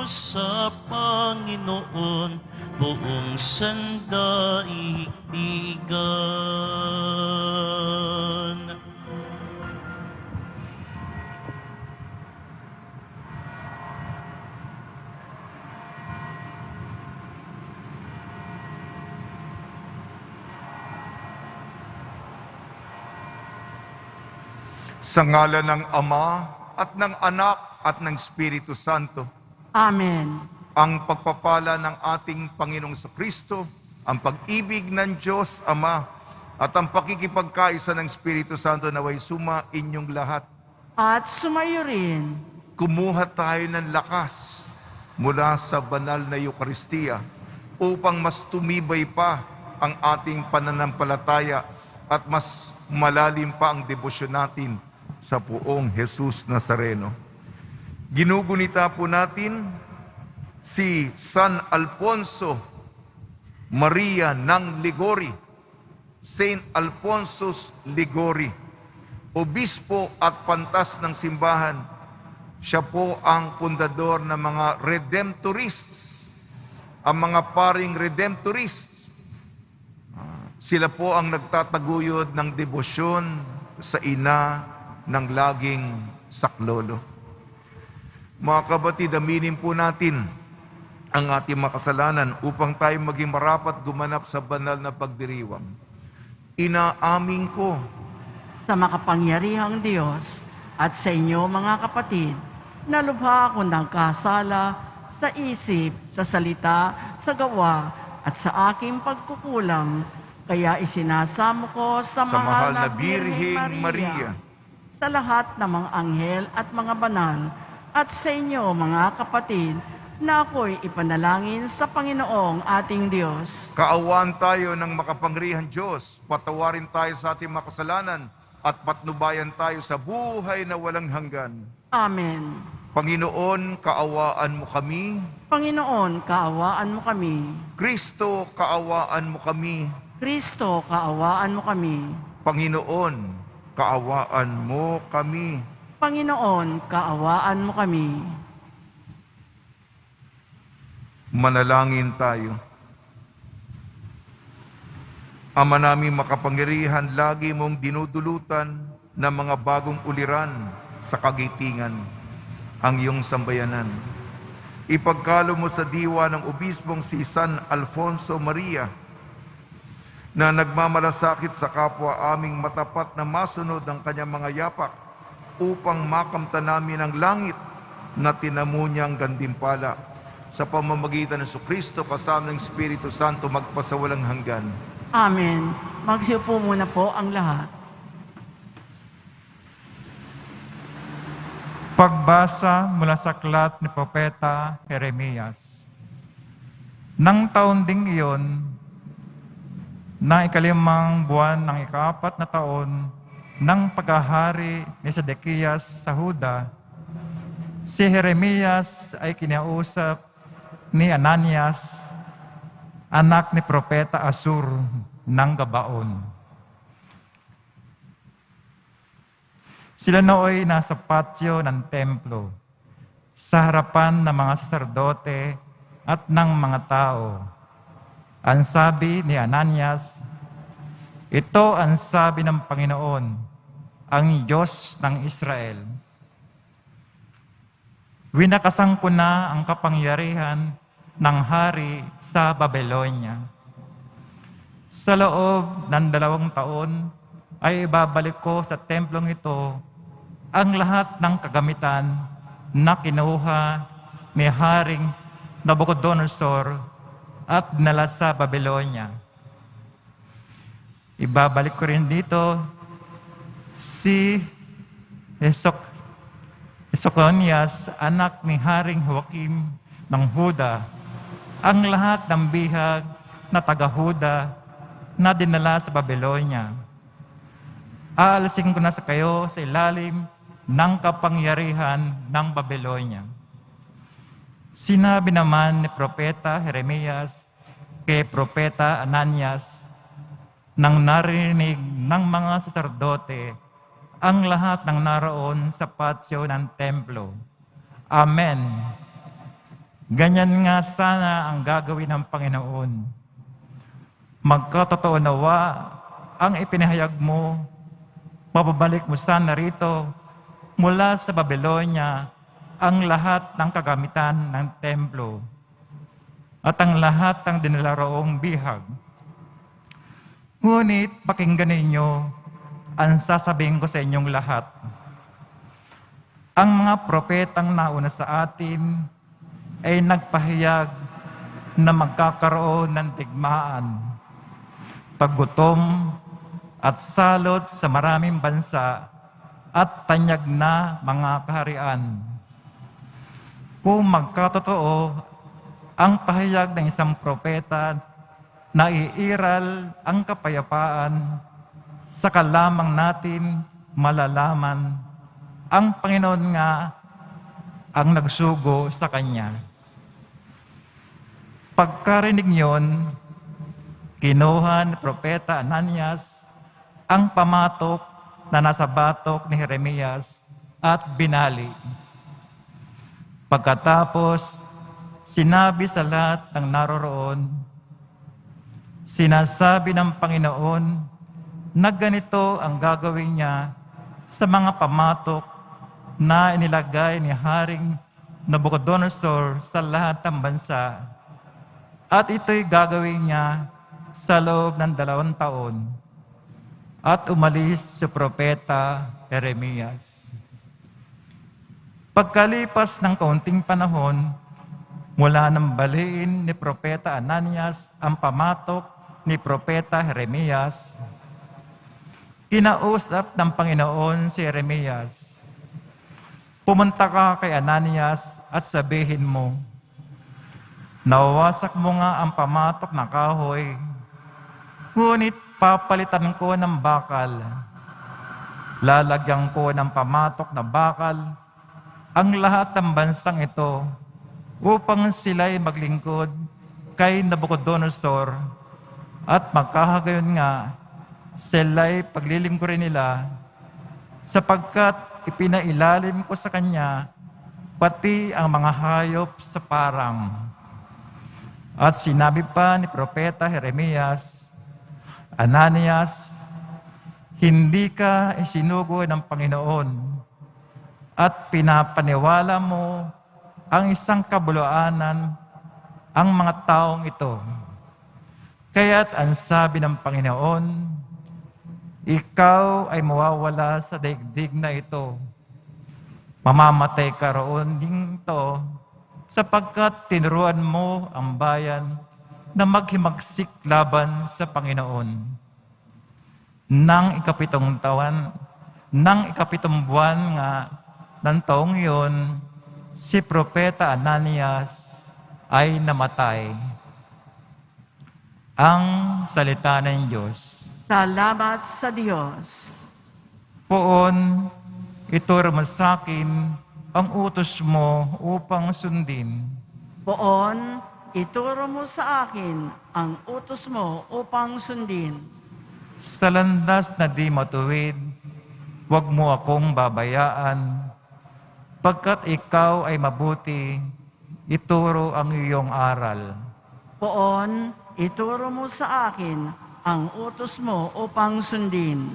sa Panginoon, buong sandaigdigan. Sa ngalan ng Ama at ng Anak at ng Espiritu Santo, Amen. ang pagpapala ng ating Panginoong Kristo, ang pag-ibig ng Diyos Ama, at ang pakikipagkaisa ng Espiritu Santo naway suma inyong lahat. At sumayo rin. Kumuha tayo ng lakas mula sa banal na Eukaristiya upang mas tumibay pa ang ating pananampalataya at mas malalim pa ang debosyon natin sa Poong Jesus Nazareno. Ginugunita po natin si San Alfonso Maria ng Ligori, Saint Alphonsus Ligori, obispo at pantas ng simbahan. Siya po ang pundador ng mga Redemptorists, ang mga paring Redemptorists. Sila po ang nagtataguyod ng debosyon sa ina ng laging saklolo. Mga kabatid, aminin po natin ang ating makasalanan upang tayo maging marapat gumanap sa banal na pagdiriwang. Inaamin ko Sa makapangyarihang Diyos at sa inyo mga kapatid, na lubha ako ng kasala sa isip, sa salita, sa gawa, at sa aking pagkukulang. Kaya isinasamo ko sa mahal na Birheng Maria, sa lahat ng mga anghel at mga banal, at sa inyo mga kapatid, na ako'y ipanalangin sa Panginoong ating Diyos. kaawaan tayo ng makapangyarihang Diyos, patawarin tayo sa ating makasalanan, at patnubayan tayo sa buhay na walang hanggan. Amen. Panginoon, kaawaan mo kami. Panginoon, kaawaan mo kami. Kristo, kaawaan mo kami. Kristo, kaawaan mo kami. Panginoon, kaawaan mo kami. Panginoon, kaawaan mo kami. Manalangin tayo. Ama namin makapangyarihan, lagi mong dinudulutan ng mga bagong uliran sa kagitingan ang iyong sambayanan. Ipagkalo mo sa diwa ng obispong si San Alfonso Maria na nagmamalasakit sa kapwa aming matapat na masunod ang kanyang mga yapak upang makamta namin ang langit na tinamo niyang gantimpala sa pamamagitan ng Kristo kasama ng Espiritu Santo magpasawalang hanggan. Amen. Magsiupo muna po ang lahat. Pagbasa mula sa aklat ni Propeta Jeremias. Nang taon ding iyon, na ikalimang buwan ng ika-4 na taon ng paghahari ni Sedekias sa Huda, si Jeremias ay kinausap ni Ananias, anak ni Propeta Asur ng Gabaon. Sila nooy nasa patio ng templo, sa harapan ng mga saserdote at ng mga tao. Ang sabi ni Ananias, ito ang sabi ng Panginoon, ang Diyos ng Israel. Winakasan ko na ang kapangyarihan ng hari sa Babylonia. Sa loob ng 2 taon ay ibabalik ko sa templong ito ang lahat ng kagamitan na kinuha ni Haring Nabucodonosor at dinala sa Babylonia. Ibabalik ko rin dito si Esoconias, anak ni Haring Joachim ng Huda, ang lahat ng bihag na taga-Huda na dinala sa Babylonia. Aalisin ko na sa kayo sa ilalim ng kapangyarihan ng Babylonia. Sinabi naman ni Propeta Jeremias kay Propeta Ananias, nang narinig ng mga saserdote ang lahat ng naroon sa patio ng templo. Amen. Ganyan nga sana ang gagawin ng Panginoon. Magkatotoo nawa ang ipinahayag mo, mapabalik mo sana rito mula sa Babylonia ang lahat ng kagamitan ng templo at ang lahat ng dinilaroong bihag. Ngunit pakinggan ninyo ang sasabihin ko sa inyong lahat. Ang mga propetang nauna sa atin ay nagpahayag na magkakaroon ng digmaan, paggutom at salot sa maraming bansa at tanyag na mga kaharian. Kung magkatotoo ang pahayag ng isang propeta na iiral ang kapayapaan, saka lamang natin malalaman ang Panginoon nga ang nagsugo sa Kanya. Pagkarinig niyon, kinuha ni Propeta Ananias ang pamatok na nasa batok ni Jeremias at binali. Pagkatapos, sinabi sa lahat ng naroroon, sinasabi ng Panginoon na ganito ang gagawin niya sa mga pamatok na inilagay ni Haring Nabucodonosor sa lahat ng bansa. At ito'y gagawin niya sa loob ng 2 taon. At umalis si Propeta Jeremias. Pagkalipas ng kaunting panahon, mula nang baliin ni Propeta Ananias ang pamatok ni Propeta Jeremias, kinausap ng Panginoon si Jeremias, pumunta ka kay Ananias at sabihin mo, nawasak mo nga ang pamatok na kahoy, ngunit papalitan ko ng bakal. Lalagyan ko ng pamatok na bakal ang lahat ng bansang ito upang sila'y maglingkod kay Nabucodonosor at magkahagayon nga sila'y paglilingkurin nila sapagkat ipinailalim ko sa kanya pati ang mga hayop sa parang. At sinabi pa ni Propeta Jeremias, Ananias, hindi ka isinugo ng Panginoon at pinapaniwala mo ang isang kabuluanan ang mga taong ito. Kaya't ang sabi ng Panginoon, ikaw ay mawawala sa daigdig na ito. Mamamatay ka roon din to sapagkat tinuruan mo ang bayan na maghimagsik laban sa Panginoon. Nang ikapitong buwan nga ng taong iyon, si Propeta Ananias ay namatay. Ang salita ng Diyos. Salamat sa Diyos. Poon, ituro mo sa akin ang utos mo upang sundin. Poon, ituro mo sa akin ang utos mo upang sundin. Sa landas na di matuwid, huwag mo akong babayaan. Pagkat ikaw ay mabuti, ituro ang iyong aral. Poon, ituro mo sa akin ang utos mo upang sundin.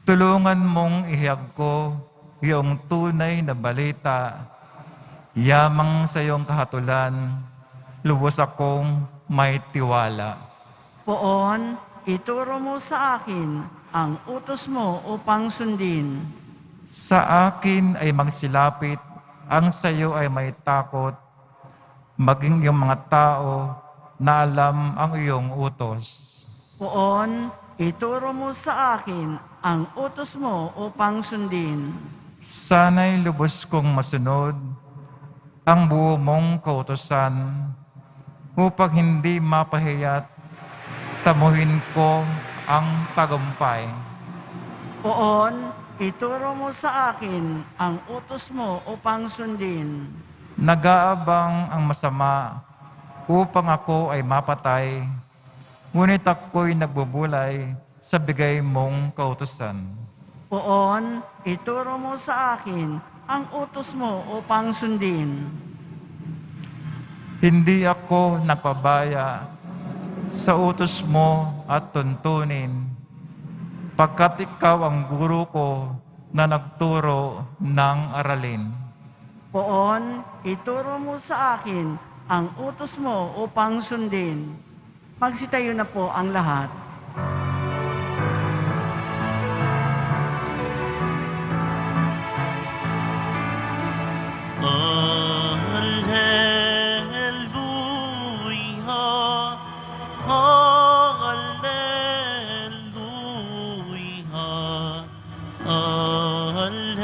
Tulungan mong ihiyag ko iyong tunay na balita. Yamang sa iyong kahatulan, lubos akong may tiwala. Poon, ituro mo sa akin ang utos mo upang sundin. Sa akin ay magsilapit, ang sa iyo ay may takot, maging yung mga tao na alam ang iyong utos. Poon, ituro mo sa akin ang utos mo upang sundin. Sana'y lubos kong masunod ang buo mong kautusan upang hindi mapahiyat, tamuhin ko ang tagumpay. Poon, ituro mo sa akin ang utos mo upang sundin. Nag-aabang ang masama upang ako ay mapatay, ngunit ako'y nagbubulay sa bigay mong kautusan. Poon, ituro mo sa akin ang utos mo upang sundin. Hindi ako nagpabaya sa utos mo at tuntunin, pagkat ikaw ang guro ko na nagturo ng aralin. Poon, ituro mo sa akin ang utos mo upang sundin. Magsitayo na po ang lahat. Alleluia, Alleluia, Alleluia,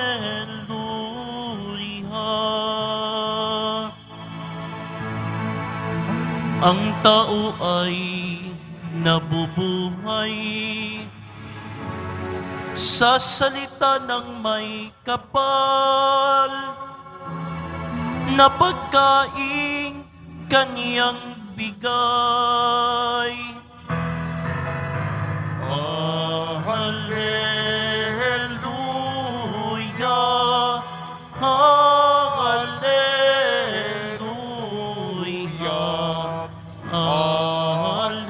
Alleluia. Ang tao ay nabubuhay sa salita ng may kapal na pagkain kaniyang bigay. Hallelujah, Hallelujah, Hallelujah,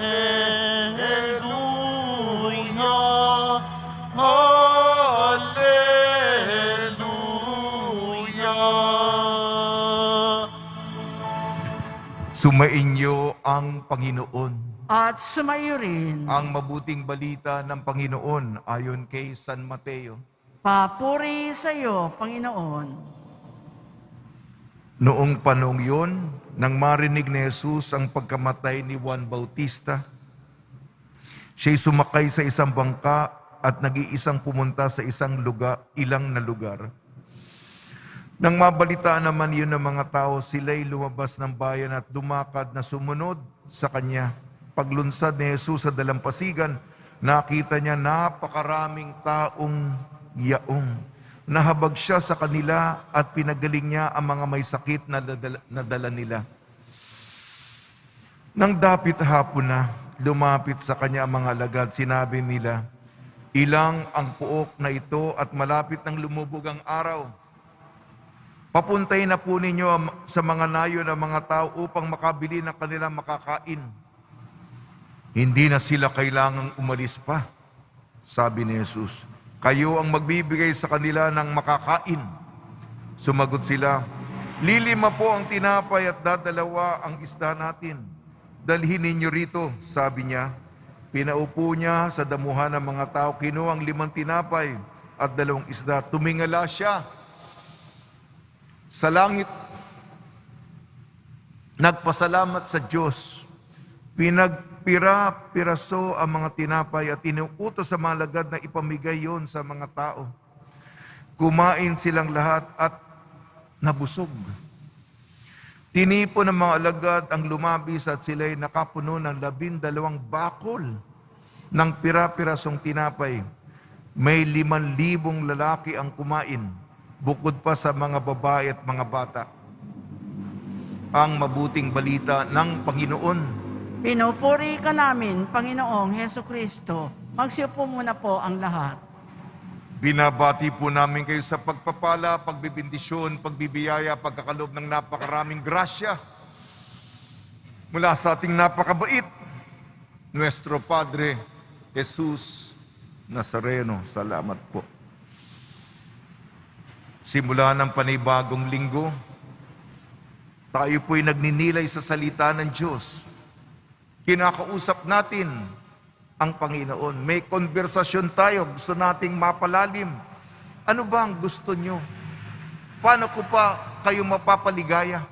Hallelujah. Sumainyo ang Panginoon. At sumayo rin, Ang mabuting balita ng Panginoon ayon kay San Mateo. papuri sa iyo, Panginoon. Noong panahong yun, nang marinig ni Jesus ang pagkamatay ni Juan Bautista, siya'y sumakay sa isang bangka at nag-iisang pumunta sa ilang na lugar. Nang mabalitaan naman yun ng mga tao, sila'y lumabas ng bayan at dumakad na sumunod sa kanya. Paglunsad ni Jesus sa dalampasigan, nakita niya napakaraming taong yaong. Nahabag siya sa kanila at pinagaling niya ang mga may sakit na nadala nila. Nang dapit hapon na, lumapit sa kanya ang mga alagad, sinabi nila, "Ilang ang puok na ito at malapit nang lumubog ang araw. Papuntay na po ninyo sa mga nayo ng mga tao upang makabili ng kanilang makakain." Hindi na sila kailangang umalis pa, sabi ni Jesus. "Kayo ang magbibigay sa kanila ng makakain." Sumagot sila, "Lilima po ang tinapay at dadalawa ang isda natin. Dalhin ninyo rito," sabi niya. Pinaupo niya sa damuhan ng mga tao, kinuha ang 5 tinapay at 2 isda. Tumingala siya sa langit, nagpasalamat sa Diyos, pinagpira-piraso ang mga tinapay at inuutos sa mga alagad na ipamigay yon sa mga tao. Kumain silang lahat at nabusog. Tinipon ng mga alagad ang lumabis at sila'y nakapuno ng 12 bakol ng pira-pirasong tinapay. May 5,000 lalaki ang kumain, bukod pa sa mga babae at mga bata. Ang mabuting balita ng Panginoon. Pinupuri ka namin, Panginoong Heso Kristo. Magsiupo muna po ang lahat. Binabati po namin kayo sa pagpapala, pagbibindisyon, pagbibiyaya, pagkakalob ng napakaraming grasya mula sa ating napakabait, Nuestro Padre Jesus Nazareno. Salamat po. Simula ng panibagong linggo, tayo po'y nagninilay sa salita ng Diyos. Kinakausap natin ang Panginoon. May konversasyon tayo, gusto nating mapalalim. Ano ba ang gusto nyo? Paano ko pa kayo mapapaligaya?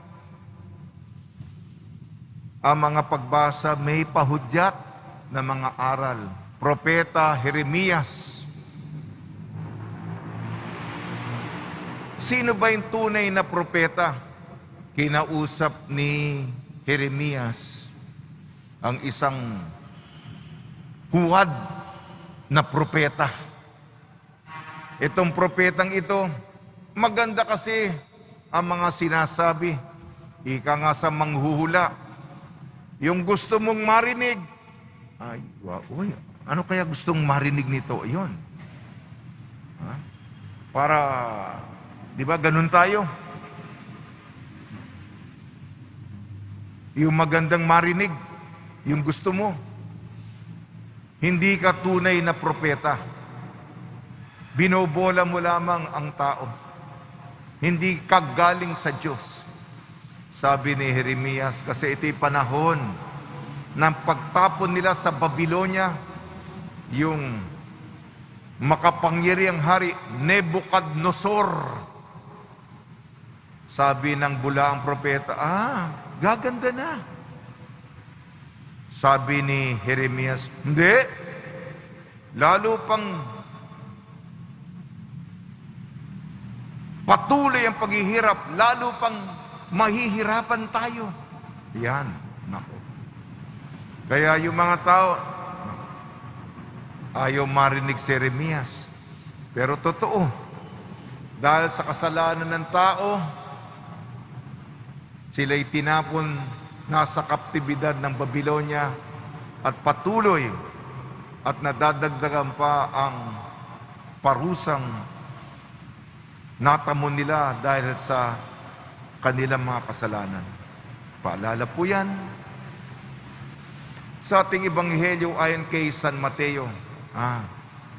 Ang mga pagbasa may pahudyat na mga aral. Propeta Jeremias. Sino ba yung tunay na propeta? Kinausap ni Jeremias ang isang huwad na propeta. Itong propetang ito, maganda kasi ang mga sinasabi. Ika nga sa manghuhula. Yung gusto mong marinig, ay, wow, uy, ano kaya gustong marinig nito? Ayun. Ha? Para, di ba, ganun tayo. Yung magandang marinig, yung gusto mo. Hindi ka tunay na propeta. Binobola mo lamang ang tao. Hindi ka galing sa Diyos. Sabi ni Jeremias, kasi ito'y panahon ng pagtapon nila sa Babylonia, yung makapangyarihang hari Nebuchadnezzar. Sabi ng bulaang propeta, gaganda na. Sabi ni Jeremias, hindi. Lalo pang patuloy ang paghihirap, lalo pang mahihirapan tayo. Yan, nako. Kaya yung mga tao, ayaw marinig si Jeremias. Pero totoo, dahil sa kasalanan ng tao, sila'y tinapon nasa kaptibidad ng Babylonia at patuloy at nadadagdagan pa ang parusang natamon nila dahil sa kanilang mga kasalanan. Paalala po yan sa ating Ebanghelyo ayon kay San Mateo.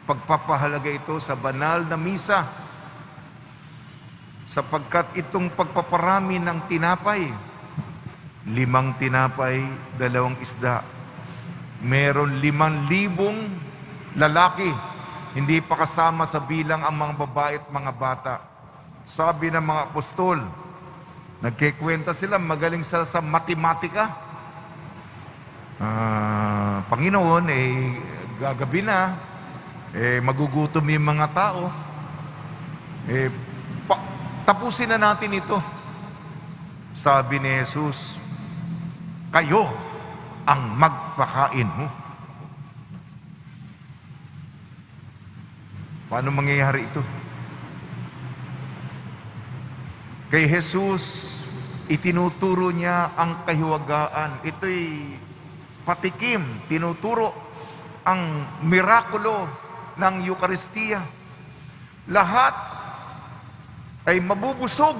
Pagpapahalaga ito sa banal na misa sapagkat itong pagpaparami ng tinapay, 5 tinapay, 2 isda. Meron 5,000 lalaki, hindi pa kasama sa bilang ang mga babae at mga bata. Sabi ng mga apostol, nagkikwenta sila, magaling sila sa matematika. Panginoon, gagabi na, magugutom yung mga tao. Tapusin na natin ito. Sabi ni Jesus, kayo ang magpakain mo. Paano mangyayari ito? Kay Jesus, itinuturo niya ang kahiwagaan. Ito'y patikim, tinuturo ang mirakulo ng Eucharistia. Lahat ay mabubusog.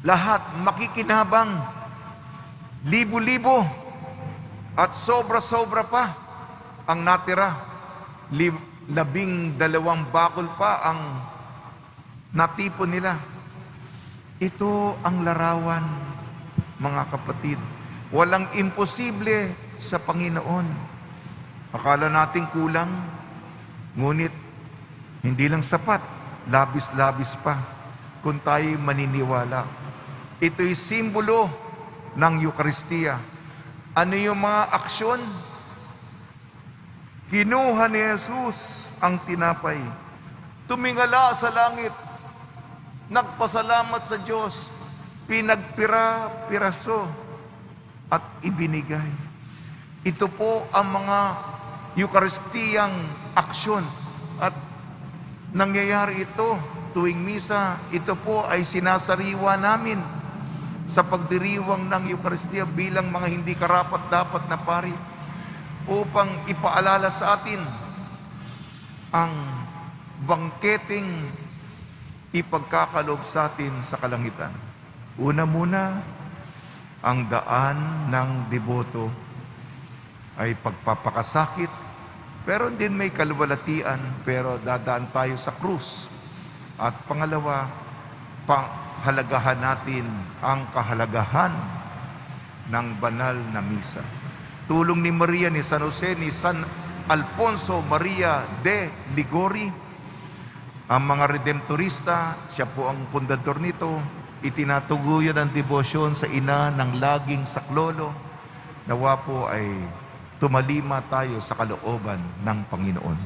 Lahat makikinabang. Libo-libo at sobra-sobra pa ang natira. 12 bakol pa ang natipon nila. Ito ang larawan, mga kapatid. Walang imposible sa Panginoon. Akala natin kulang, ngunit hindi lang sapat, labis-labis pa kung tayo maniniwala. Ito'y simbolo ng Eucharistia. Ano yung mga aksyon? Kinuha ni Jesus ang tinapay, tumingala sa langit, nagpasalamat sa Diyos, pinagpira-piraso at ibinigay. Ito po ang mga Eucharistiyang aksyon at nangyayari ito tuwing misa. Ito po ay sinasariwa namin sa pagdiriwang ng Eucharistia bilang mga hindi karapat-dapat na pari upang ipaalala sa atin ang bangketeng ipagkakalob sa atin sa kalangitan. Una muna, ang daan ng deboto ay pagpapakasakit, pero din may kaluwalhatian, pero dadaan tayo sa krus. At pangalawa, halagahan natin ang kahalagahan ng banal na misa. Tulong ni Maria, ni San Jose, ni San Alfonso Maria de Ligori, ang mga redemptorista, siya po ang pundador nito, itinatuguyan ang debosyon sa ina ng laging saklolo. Nawa po ay tumalima tayo sa kalooban ng Panginoon.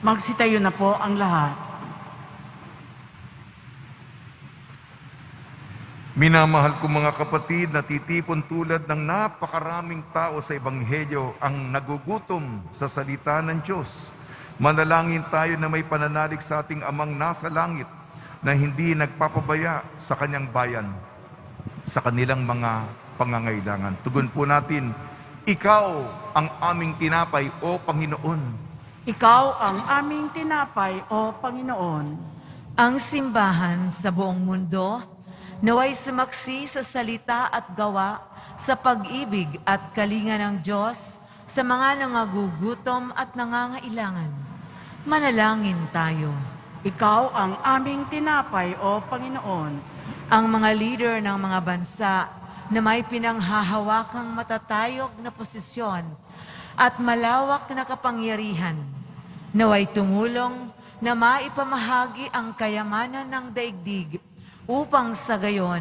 Magsitayo na po ang lahat. Minamahal ko mga kapatid, natitipon tulad ng napakaraming tao sa Ebanghelyo ang nagugutom sa salita ng Diyos. Manalangin tayo na may pananalig sa ating Amang nasa langit na hindi nagpapabaya sa kanyang bayan, sa kanilang mga pangangailangan. Tugon po natin Ikaw ang aming tinapay, O Panginoon. Ikaw ang aming tinapay, O Panginoon. Ang simbahan sa buong mundo naway sumaksi sa salita at gawa sa pag-ibig at kalinga ng Diyos sa mga nangagugutom at nangangailangan. Manalangin tayo. Ikaw ang aming tinapay, O Panginoon. Ang mga leader ng mga bansa na may pinanghahawakang matatayog na posisyon at malawak na kapangyarihan, naway tumulong na maipamahagi ang kayamanan ng daigdig upang sa gayon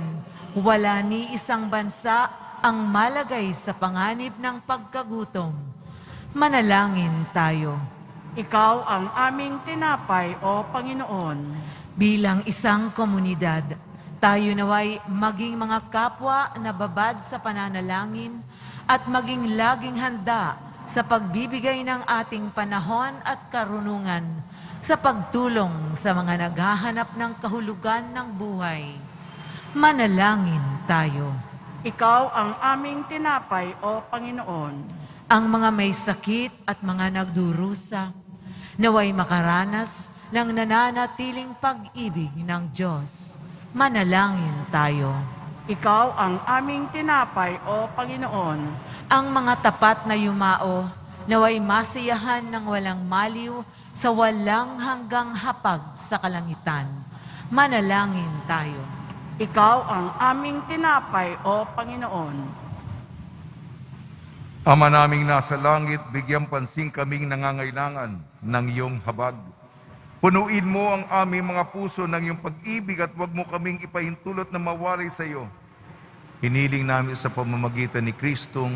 wala ni isang bansa ang malagay sa panganib ng pagkagutom. Manalangin tayo. Ikaw ang aming tinapay, O Panginoon. Bilang isang komunidad, tayo naway maging mga kapwa na babad sa pananalangin at maging laging handa sa pagbibigay ng ating panahon at karunungan sa pagtulong sa mga naghahanap ng kahulugan ng buhay. Manalangin tayo. Ikaw ang aming tinapay, O Panginoon. Ang mga may sakit at mga nagdurusa, naway makaranas ng nananatiling pag-ibig ng Diyos. Manalangin tayo. Ikaw ang aming tinapay, O Panginoon. Ang mga tapat na yumao, naway masiyahan ng walang maliw sa walang hanggang hapag sa kalangitan. Manalangin tayo. Ikaw ang aming tinapay, O Panginoon. Ama naming nasa langit, bigyan pansin kaming nangangailangan ng iyong habag. Punuin mo ang aming mga puso ng iyong pag-ibig at huwag mo kaming ipahintulot na mawalay sa iyo. Hiniling namin sa pamamagitan ni Kristong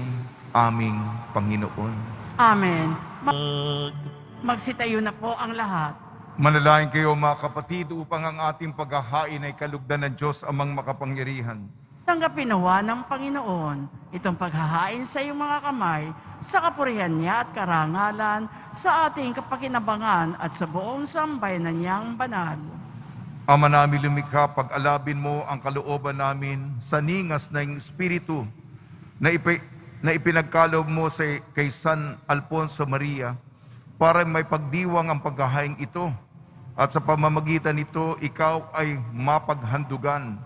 aming Panginoon. Amen. Magsitayo na po ang lahat. Manalangin kayo mga kapatid upang ang ating paghahain ay kalugdan ng Diyos amang makapangyarihan. Tanggapin nawa ng Panginoon itong paghahain sa iyong mga kamay sa kapurihan niya at karangalan sa ating kapakinabangan at sa buong sambayanan niyang banal. Ama namin lumikha, pag-alabin mo ang kalooban namin sa ningas ng Espiritu na ipinagkaloob mo kay San Alfonso Maria para may pagdiwang ang paghahain ito at sa pamamagitan nito ikaw ay mapaghandugan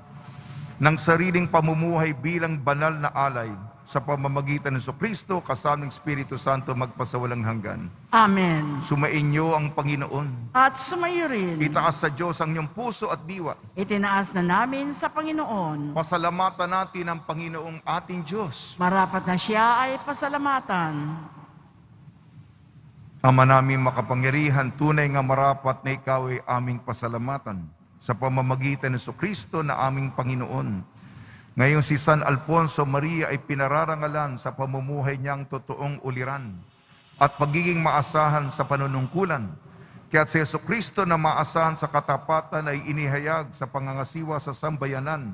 ng sariling pamumuhay bilang banal na alay sa pamamagitan ng Kristo kasamang Espiritu Santo magpasawalang hanggan. Amen. Sumainyo ang Panginoon. At sumayo rin. Itaas sa Diyos ang iyong puso at diwa. Itinaas na namin sa Panginoon. Pasalamatan natin ang Panginoong ating Diyos. Marapat na siya ay pasalamatan. Ama namin makapangyarihan, tunay nga marapat na ikaw ay aming pasalamatan sa pamamagitan ng Kristo na aming Panginoon. Ngayon si San Alfonso Maria ay pinararangalan sa pamumuhay niyang totoong uliran at pagiging maasahan sa panunungkulan. Kaya si Kristo na maasahan sa katapatan ay inihayag sa pangangasiwa sa sambayanan.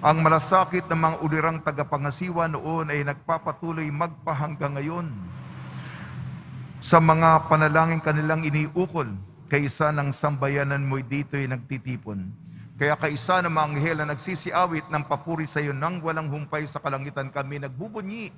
Ang malasakit ng mga ulirang tagapangasiwa noon ay nagpapatuloy magpahanggang ngayon sa mga panalangin kanilang iniukol. Kaisa ng sambayanan mo'y dito'y nagtitipon. Kaya kaisa ng mga anghel na nagsisiawit ng papuri sa iyo nang walang humpay sa kalangitan, kami nagbubunyi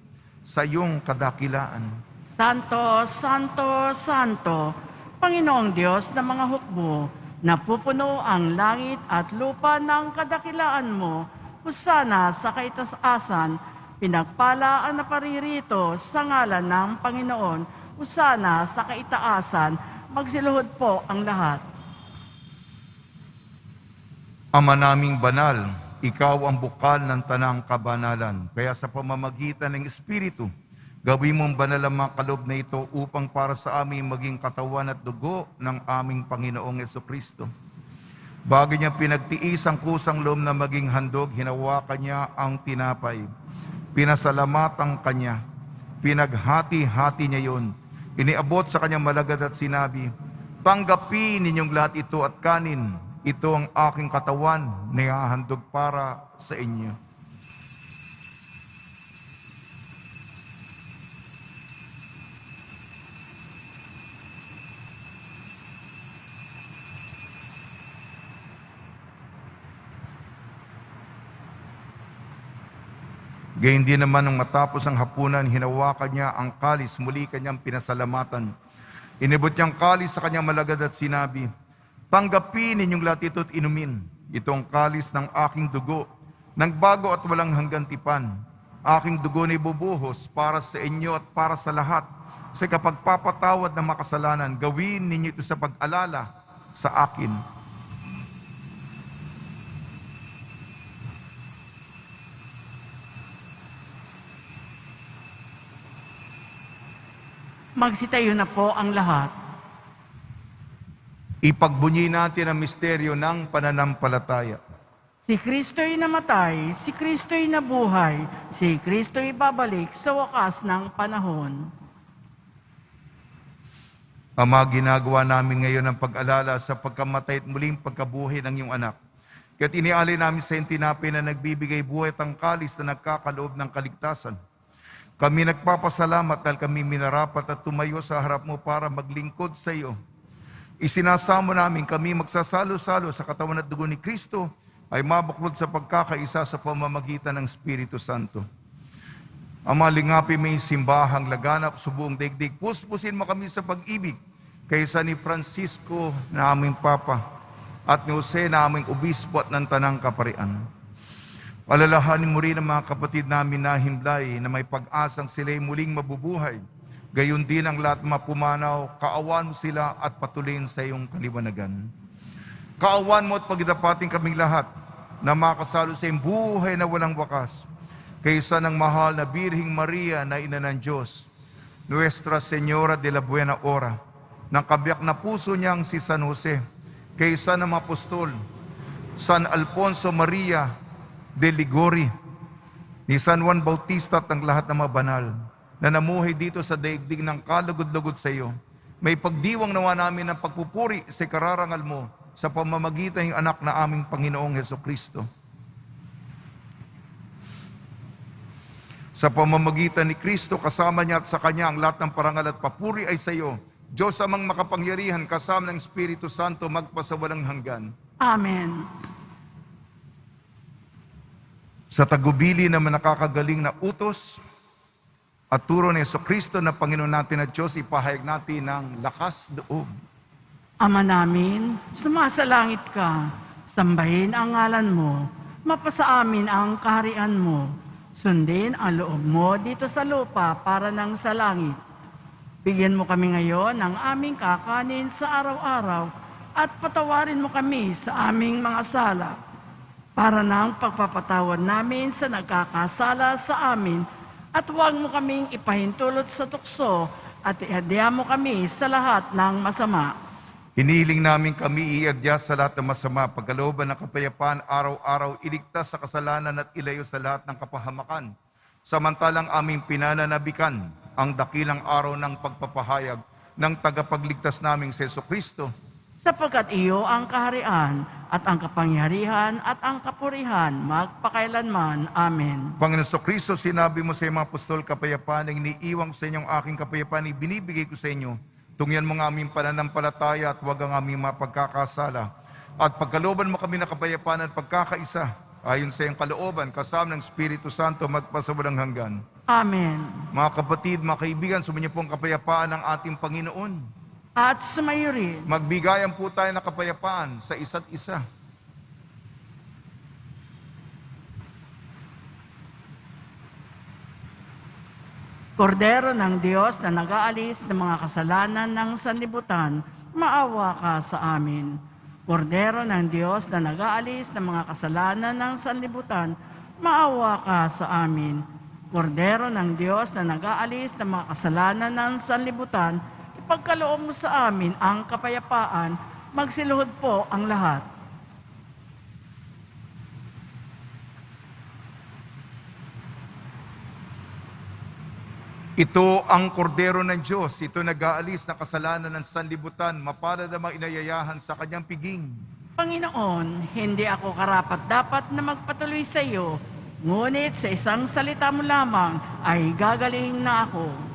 sa iyong kadakilaan. Santo, Santo, Santo, Panginoong Diyos ng mga hukbo, napupuno ang langit at lupa ng kadakilaan mo. Husana sa kaitaasan, pinagpala ang naparirito sa ngalan ng Panginoon. Husana sa kaitaasan, magsiluhod po ang lahat. Ama naming banal, ikaw ang bukal ng tanang kabanalan. Kaya sa pamamagitan ng Espiritu, gawin mong banal ang mga kaloob na ito upang para sa aming maging katawan at dugo ng aming Panginoong Jesucristo. Bago niya pinagtiis ang kusang loob na maging handog, hinawakan niya ang tinapay. Pinasalamatan kanya. Pinaghati-hati niya yon. Iniabot sa kanyang malagad at sinabi, tanggapin ninyong lahat ito at kanin. Ito ang aking katawan na ihahandog para sa inyo. Gayun din naman nung matapos ang hapunan, hinawakan niya ang kalis, muli kanyang pinasalamatan. Inibot niyang kalis sa kanyang malagad at sinabi, "Tanggapin ninyong lahat ito at inumin. Ito ang kalis ng aking dugo, ng bago at walang hanggang tipan. Aking dugo na ibubuhos para sa inyo at para sa lahat. Sa kapagpapatawad ng makasalanan, gawin ninyo ito sa pag-alala sa akin." Magsitayo na po ang lahat. Ipagbunyi natin ang misteryo ng pananampalataya. Si Kristo'y namatay, si Kristo'y nabuhay, si Kristo'y babalik sa wakas ng panahon. Ama, ginagawa namin ngayon ang pag-alala sa pagkamatay at muling pagkabuhay ng iyong anak. Kaya't inialay namin sa tinapay na nagbibigay buhay at ang kalis na nagkakaloob ng kaligtasan. Kami nagpapasalamat dahil kami minarapat at tumayo sa harap mo para maglingkod sa iyo. Isinasamo namin kami magsasalo-salo sa katawan at dugo ni Kristo ay mabuklod sa pagkakaisa sa pamamagitan ng Espiritu Santo. Ama, lingapi may simbahang laganap sa buong daigdig. Puspusin mo kami sa pag-ibig kaysa ni Francisco na aming Papa at ni Jose na aming Obispo at ng Tanang Kaparian. Alalahanin mo rin ang mga kapatid namin na himlay na may pag-asang sila'y muling mabubuhay. Gayon din ang lahat mapumanaw, kaawan mo sila at patuloyin sa iyong kaliwanagan. Kaawan mo at pagdapating kaming lahat na makasalo sa iyong buhay na walang wakas. Kaysa ng mahal na Birhing Maria na Ina ng Diyos, Nuestra Señora de la Buena Hora, ng kabiyak na puso niyang si San Jose, kaysa ng apostol, San Alfonso Maria de Ligori, ni San Juan Bautista at ng lahat ng mga banal na namuhay dito sa daigdig ng kalugod-lugod sa iyo. May pagdiwang nawa namin ng pagpupuri sa kararangal mo sa pamamagitan ng anak na aming Panginoong Hesukristo. Sa pamamagitan ni Kristo, kasama niya at sa Kanya ang lahat ng parangal at papuri ay sa iyo, Diyos amang makapangyarihan, kasama ng Espiritu Santo, magpasawalang hanggan. Amen. Sa tagubili naman nakakagaling na utos at turo ni Jesucristo na Panginoon natin at Diyos, ipahayag natin ng lakas loob. Ama namin, sumasalangit ka, sambahin ang ngalan mo, mapasa amin ang kaharian mo, sundin ang loob mo dito sa lupa para nang sa langit. Bigyan mo kami ngayon ng aming kakanin sa araw-araw at patawarin mo kami sa aming mga sala para nang pagpapatawad namin sa nagkakasala sa amin at huwag mo kaming ipahintulot sa tukso at iadya mo kami sa lahat ng masama. Hinihiling namin kami iadya sa lahat ng masama, pagkalooban ng kapayapaan, araw-araw iligtas sa kasalanan at ilayo sa lahat ng kapahamakan. Samantalang aming pinananabikan ang dakilang araw ng pagpapahayag ng tagapagligtas naming si Jesucristo. Sapagkat iyo ang kaharian at ang kapangyarihan at ang kapurihan magpakailanman. Amen. Panginoon Jesucristo, sinabi mo sa mga apostol, kapayapaan ang iniiwan ko sa inyong aking kapayapaan, ibinibigay ko sa inyo. Tungyan mo ang aming pananampalataya at huwag ang aming mapagkakasala. At pagkalooban mo kami na kapayapaan at pagkakaisa, ayon sa iyong kalooban, kasama ng Espiritu Santo, magpasawalang hanggan. Amen. Mga kapatid, mga kaibigan, sumunyo po ang kapayapaan ng ating Panginoon. At sumayo rin. Magbigayan po tayo ng kapayapaan sa isa't isa. Kordero ng Diyos na nag-aalis ng mga kasalanan ng sanlibutan, maawa ka sa amin. Kordero ng Diyos na nag-aalis ng mga kasalanan ng sanlibutan, maawa ka sa amin. Kordero ng Diyos na nag-aalis ng mga kasalanan ng sanlibutan, ipagkaloob mo sa amin ang kapayapaan, magsiluhod po ang lahat. Ito ang kordero ng Diyos, ito nag-aalis na kasalanan ng sanlibutan, mapalad ang mga inayayahan sa kanyang piging. Panginoon, hindi ako karapat-dapat na magpatuloy sa iyo, ngunit sa isang salita mo lamang ay gagaling na ako.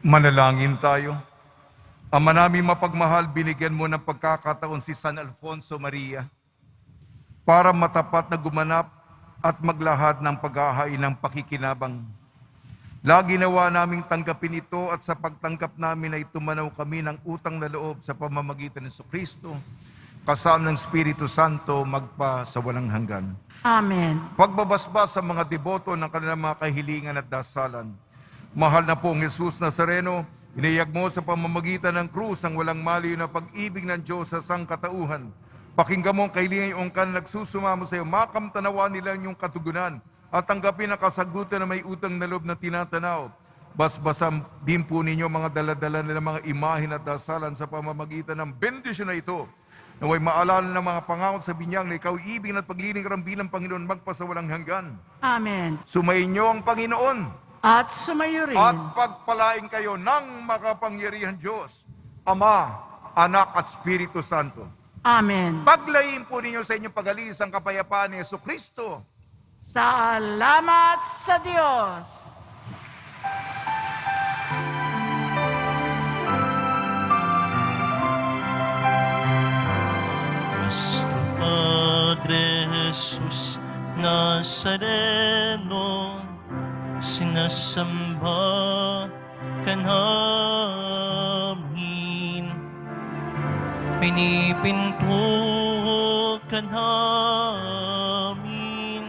Manalangin tayo. Ama namin mapagmahal, binigyan mo ng pagkakataon si San Alfonso Maria para matapat na gumanap at maglahad ng paghahain ng pakikinabang. Lagi nawa naming tanggapin ito at sa pagtanggap namin ay tumanaw kami ng utang na loob sa pamamagitan ng Kristo, kasama ng Espiritu Santo magpa sa walang hanggan. Amen. Pagbabasbas sa mga deboto ng kanilang mga kahilingan at dasalan. Mahal na pong Jesus Nazareno, inayag mo sa pamamagitan ng krus ang walang maliw na pag-ibig ng Diyos sa sangkatauhan. Pakinggan mo ang kahilingan yung kan nagsusumamo sa iyo, makamtanawa nila yung katugunan at tanggapin ang kasagutan na may utang na loob na tinatanaw. Basbasan din po ninyo mga daladala nila mga imahin at dasalan sa pamamagitan ng bendisyon na ito. Naway maalala ng mga pangako sa binyag na ikaw ibig at pagliling karambilang Panginoon magpasawalang hanggan. Amen. Sumayin niyo ang Panginoon At sumayo rin at pagpalain kayo ng makapangyarihan Diyos, Ama, Anak at Espiritu Santo. Amen. Paglayin po ninyo sa inyong pag-alis ang kapayapaan ni Jesucristo. Salamat sa Diyos. Nuestro Padre Jesus Nazareno, sinasamba ka namin, pinipinto ka namin,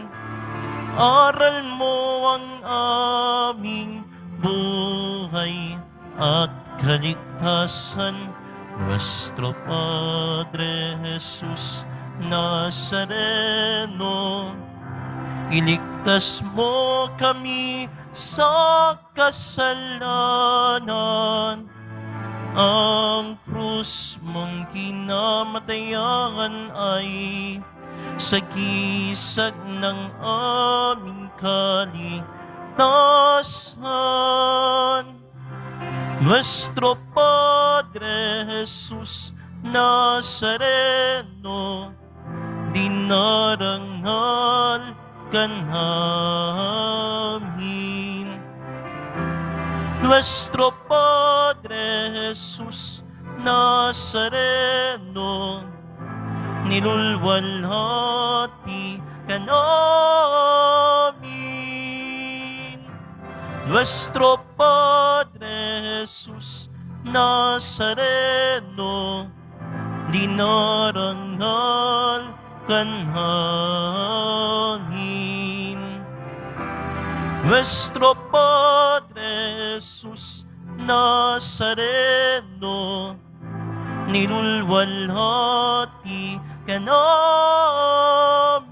aral mo ang aming buhay at kaligtasan. Nuestro Padre Jesus Nazareno, iligtas mo kami sa kasalanan. Ang krus mong kinamatayan ay sagisag ng aming kaligtasan. Nuestro Padre Jesus Nazareno, dinarangal ka namin. Nuestro Padre Jesus Nazareno, nilulwalhati ka namin. Nuestro Padre Jesus Nazareno, dinarangal ka namin. Nuestro Padre Jesus Nazareno, nilulwalhati ka namin.